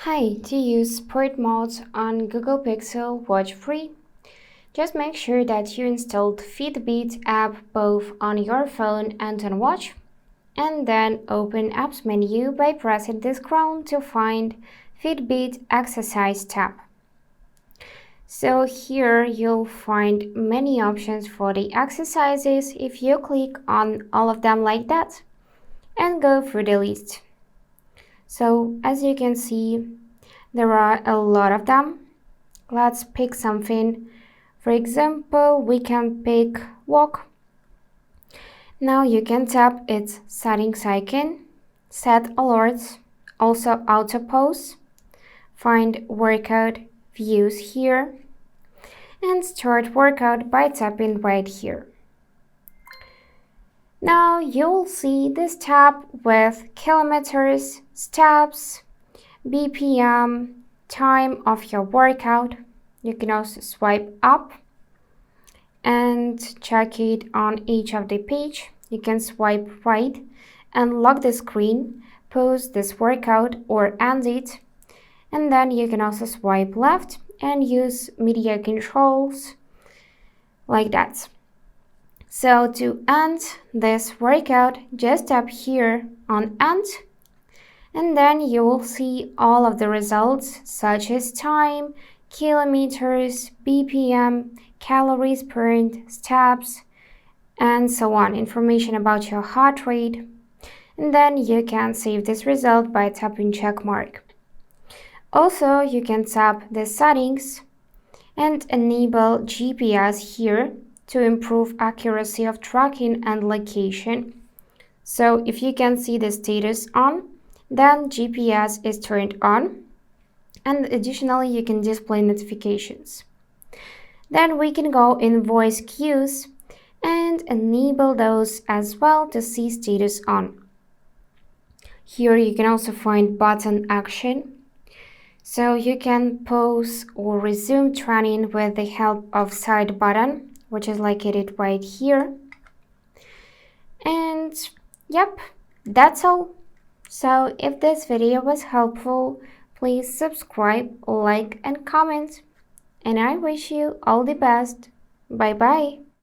Hi, to use sport mode on Google Pixel Watch Free, just make sure that you installed Fitbit app both on your phone and on watch, and then open Apps menu by pressing this crown to find Fitbit Exercise tab. So here you'll find many options for the exercises if you click on all of them like that and go through the list. So as you can see, there are a lot of them. Let's pick something. For example, we can pick walk. Now you can tap its settings icon, set alerts, also auto pause, find workout views here, and start workout by tapping right here. Now you'll see this tab with kilometers, steps, BPM, time of your workout. You can also swipe up and check it on each of the page. You can swipe right and lock the screen, pause this workout or end it, and then you can also swipe left and use media controls like that. So to end this workout, just tap here on end, and then you will see all of the results such as time, kilometers, BPM, calories burned, steps, and so on, information about your heart rate. And then you can save this result by tapping check mark. Also, you can tap the settings and enable GPS here to improve accuracy of tracking and location. So if you can see the status on, then GPS is turned on, and additionally you can display notifications. Then we can go in voice cues and enable those as well to see status on. Here you can also find button action, so you can pause or resume training with the help of side button, which is located right here. And yep, that's all. So if this video was helpful, please subscribe, like, and comment. And I wish you all the best. Bye bye.